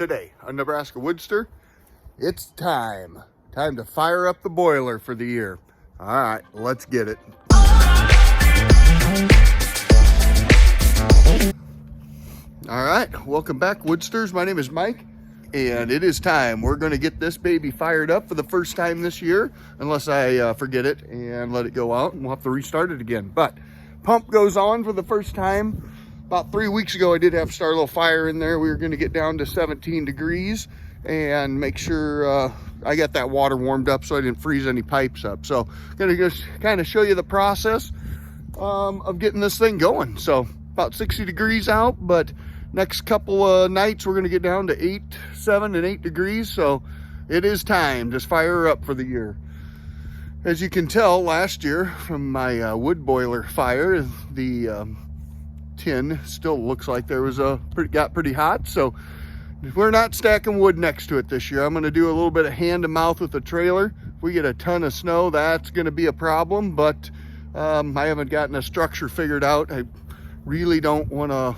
Today on Nebraska WoodSTR, it's time to fire up the boiler for the year. All right, let's get it. All right, welcome back, WoodSTRs. My name is Mike, and it is time. We're going to get this baby fired up for the first time this year, unless I forget it and let it go out, and we'll have to restart it again. But pump goes on for the first time. About 3 weeks ago, I did have to start a little fire in there. We were going to get down to 17 degrees and make sure I got that water warmed up so I didn't freeze any pipes up. So I'm going to just kind of show you the process of getting this thing going. So about 60 degrees out, but next couple of nights we're going to get down to 7 and 8 degrees. So it is time to fire her up for the year. As you can tell, last year from my wood boiler fire, the tin still looks like there was got pretty hot. So we're not stacking wood next to it this year. I'm going to do a little bit of hand to mouth with the trailer. If we get a ton of snow, that's going to be a problem, but I haven't gotten a structure figured out. I really don't want a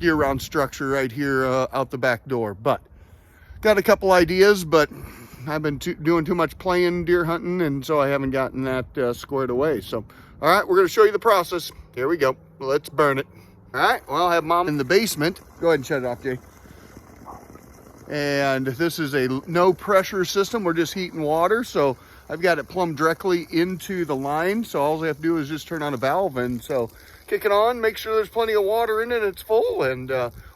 year-round structure right here out the back door, but got a couple ideas, but I've been doing too much playing deer hunting, and so I haven't gotten that squared away. So all right, we're going to show you the process. Here we go. Let's burn it. All right, well, I have Mom in the basement. Go ahead and shut it off, Jay. And this is a no pressure system. We're just heating water. So I've got it plumbed directly into the line. So all I have to do is just turn on a valve. And so kick it on, make sure there's plenty of water in it. It's full, and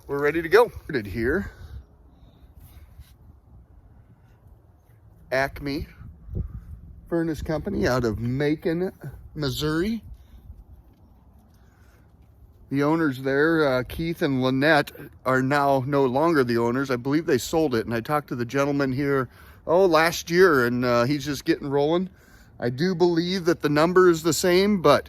we're ready to go. Here, Acme Furnace Company out of Macon, Missouri. The owners there, Keith and Lynette, are now no longer the owners. I believe they sold it, and I talked to the gentleman here, last year, and he's just getting rolling. I do believe that the number is the same, but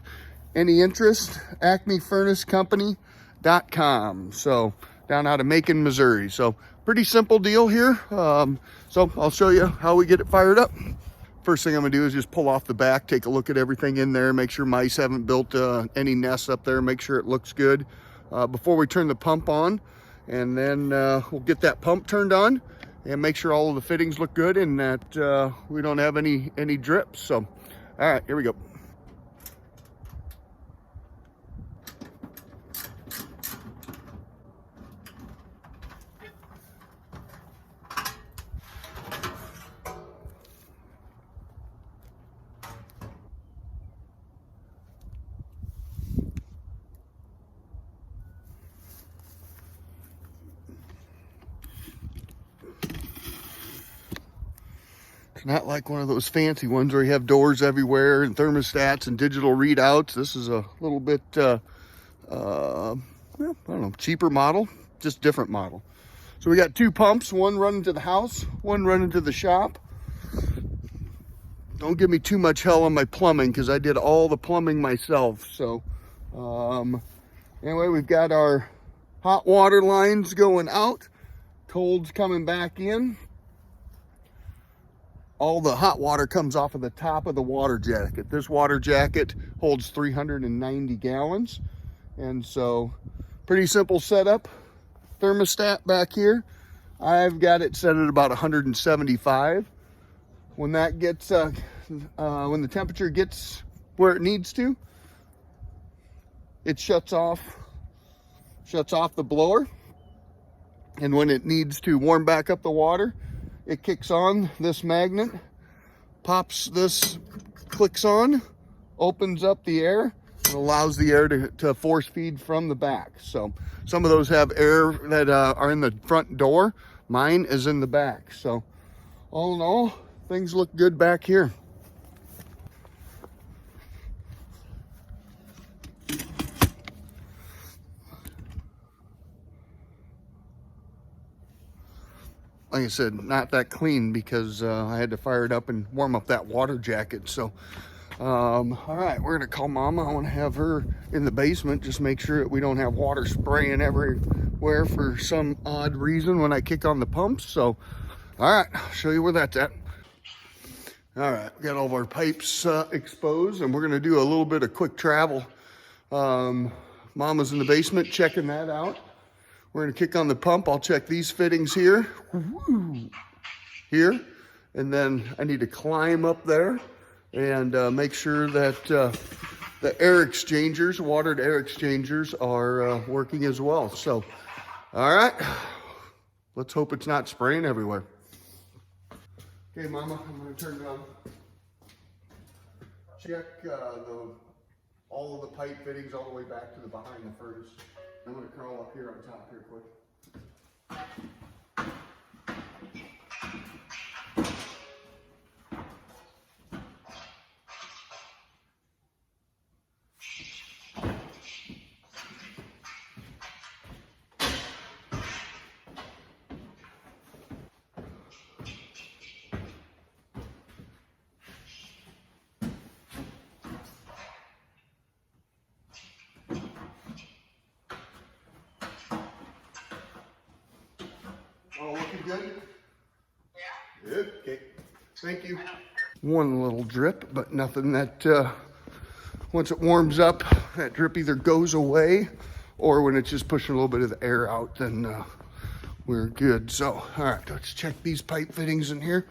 any interest, acmefurnacecompany.com. So down out of Macon, Missouri. So pretty simple deal here. So I'll show you how we get it fired up. First thing I'm gonna do is just pull off the back, take a look at everything in there, make sure mice haven't built any nests up there, make sure it looks good before we turn the pump on. And then we'll get that pump turned on and make sure all of the fittings look good and that we don't have any drips. So, all right, here we go. Not like one of those fancy ones where you have doors everywhere and thermostats and digital readouts. This is a little bit, well, I don't know, cheaper model, just different model. So we got two pumps, one running to the house, one running to the shop. Don't give me too much hell on my plumbing because I did all the plumbing myself. So anyway, we've got our hot water lines going out, cold's coming back in. All the hot water comes off of the top of the water jacket. This water jacket holds 390 gallons. And so pretty simple setup. Thermostat back here. I've got it set at about 175. When that gets, when the temperature gets where it needs to, it shuts off the blower. And when it needs to warm back up the water, it kicks on this magnet, pops this, clicks on, opens up the air, and allows the air to force feed from the back. So some of those have air that are in the front door. Mine is in the back. So all in all, things look good back here. Like I said, not that clean because I had to fire it up and warm up that water jacket. So, all right, we're gonna call Mama. I want to have her in the basement, just make sure that we don't have water spraying everywhere for some odd reason when I kick on the pumps. So, all right, I'll show you where that's at. All right, we got all of our pipes exposed, and we're gonna do a little bit of quick travel. Mama's in the basement checking that out. We're gonna kick on the pump. I'll check these fittings here. Here. And then I need to climb up there and make sure that the air exchangers, watered air exchangers are working as well. So, all right, let's hope it's not spraying everywhere. Okay, Mama, I'm gonna turn it on. Check all of the pipe fittings all the way back to the behind the furnace. I'm gonna crawl up here on top here quick. All looking good? Yeah. Good. Okay. Thank you. One little drip, but nothing that, once it warms up, that drip either goes away or when it's just pushing a little bit of the air out, then we're good. So, all right, let's check these pipe fittings in here.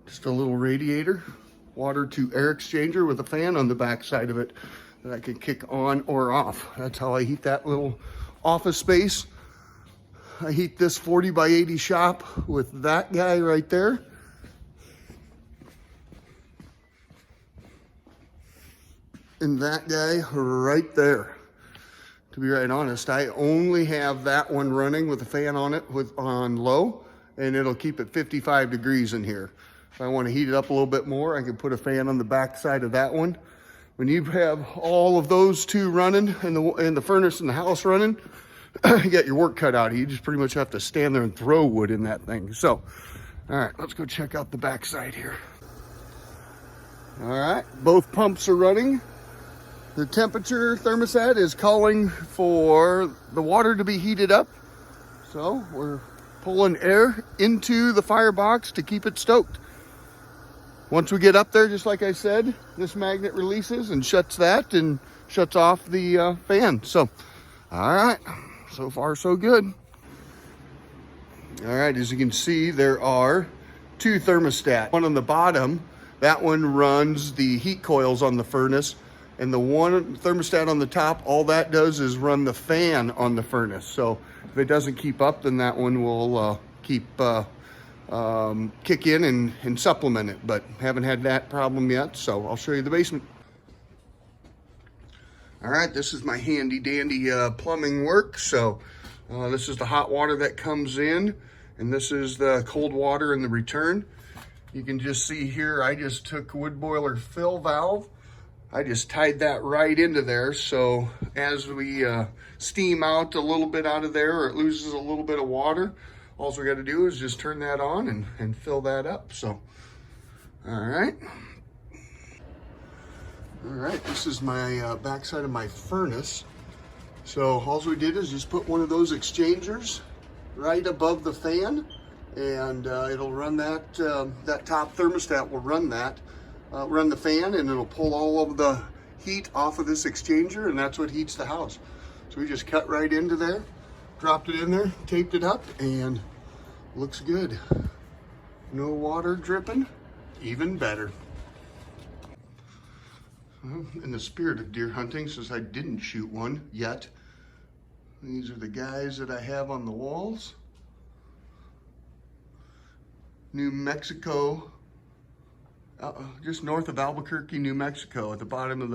Just a little radiator, water to air exchanger with a fan on the back side of it that I can kick on or off. That's how I heat that little office space. I heat this 40 by 80 shop with that guy right there. And that guy right there. To be right honest, I only have that one running with a fan on it on low, and it'll keep it 55 degrees in here. If I want to heat it up a little bit more, I can put a fan on the back side of that one. When you have all of those two running and the furnace and the house running, you got your work cut out. You just pretty much have to stand there and throw wood in that thing. So, all right, let's go check out the back side here. All right, both pumps are running. The temperature thermostat is calling for the water to be heated up. So we're pulling air into the firebox to keep it stoked. Once we get up there, just like I said, this magnet releases and shuts that and shuts off the fan. So, all right, so far so good. All right, as you can see, there are two thermostats. One on the bottom, that one runs the heat coils on the furnace, and the one thermostat on the top, all that does is run the fan on the furnace. So if it doesn't keep up, then that one will kick in and supplement it, but haven't had that problem yet. So I'll show you the basement. All right, this is my handy dandy plumbing work. So this is the hot water that comes in, and this is the cold water in the return. You can just see here, I just took wood boiler fill valve. I just tied that right into there. So as we steam out a little bit out of there, or it loses a little bit of water, all we got to do is just turn that on and fill that up. So, all right. All right, this is my backside of my furnace. So all we did is just put one of those exchangers right above the fan, and it'll run that, that top thermostat will run that, run the fan, and it'll pull all of the heat off of this exchanger, and that's what heats the house. So we just cut right into there, dropped it in there, taped it up, and looks good. No water dripping, even better. Well, in the spirit of deer hunting, since I didn't shoot one yet, these are the guys that I have on the walls. New Mexico, just north of Albuquerque, New Mexico, at the bottom of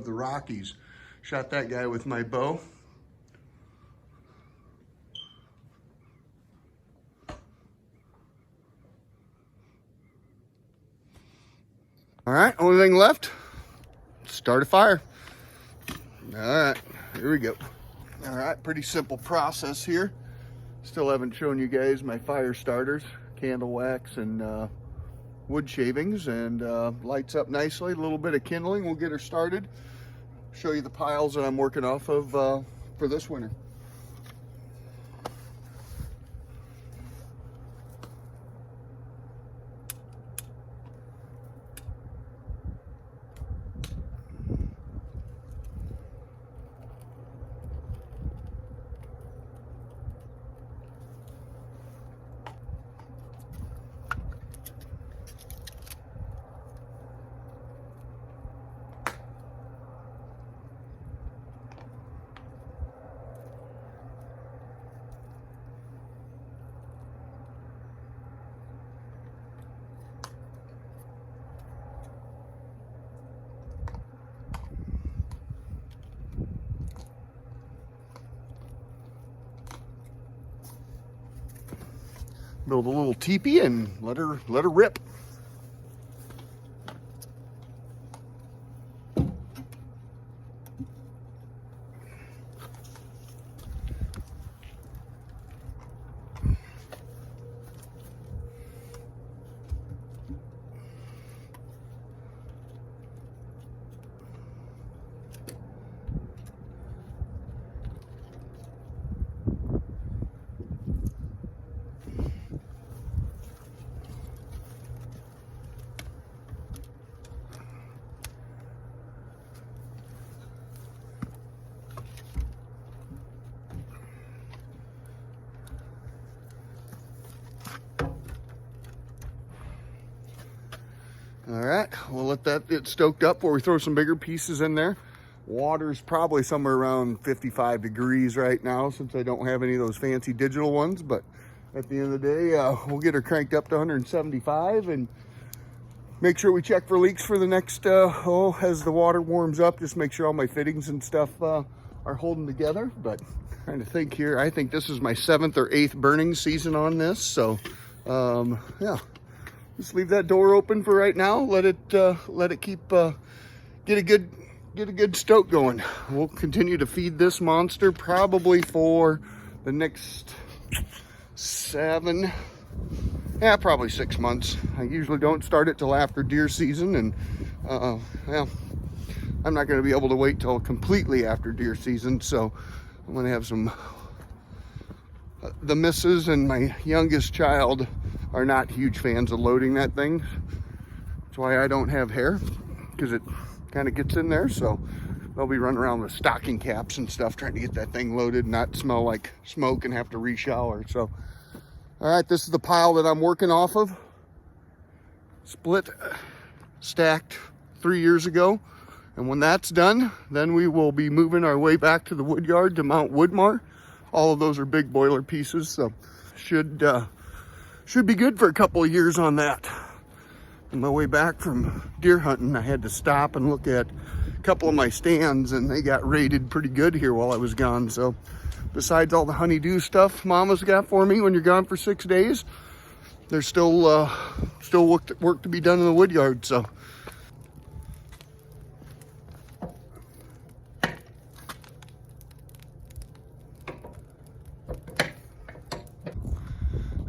the Rockies. Shot that guy with my bow. All right, only thing left, start a fire. All right, here we go. All right, pretty simple process here. Still haven't shown you guys my fire starters, candle wax and wood shavings, and lights up nicely. A little bit of kindling, we'll get her started. Show you the piles that I'm working off of for this winter. build a little teepee and let her rip. All right, we'll let that get stoked up before we throw some bigger pieces in there. Water's probably somewhere around 55 degrees right now since I don't have any of those fancy digital ones, but at the end of the day, we'll get her cranked up to 175 and make sure we check for leaks for the next, as the water warms up, just make sure all my fittings and stuff are holding together. But trying to think here, I think this is my 7th or 8th burning season on this, so yeah. Just leave that door open for right now. Let it keep get a good stoke going. We'll continue to feed this monster probably for the next probably 6 months. I usually don't start it till after deer season, and well, I'm not going to be able to wait till completely after deer season. So I'm going to have some. The missus and my youngest child are not huge fans of loading that thing. That's why I don't have hair, because it kind of gets in there. So they'll be running around with stocking caps and stuff trying to get that thing loaded, not smell like smoke and have to re-shower. So, all right, this is the pile that I'm working off of. Split, stacked 3 years ago. And when that's done, then we will be moving our way back to the wood yard to mount WoodSTR. All of those are big boiler pieces, so should be good for a couple of years on that. On my way back from deer hunting, I had to stop and look at a couple of my stands, and they got raided pretty good here while I was gone. So besides all the honeydew stuff Mama's got for me when you're gone for 6 days, there's still work to be done in the wood yard. So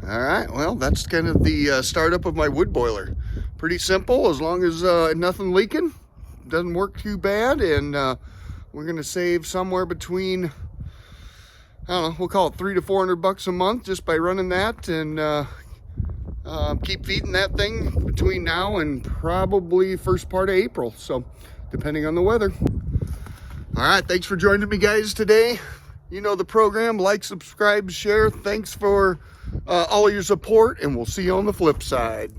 all right, well, that's kind of the startup of my wood boiler. Pretty simple, as long as nothing leaking. Doesn't work too bad, and we're going to save somewhere between, I don't know, we'll call it $300 to $400 a month just by running that, and keep feeding that thing between now and probably first part of April, so depending on the weather. All right, thanks for joining me, guys, today. You know the program. Like, subscribe, share. Thanks for all of your support, and we'll see you on the flip side.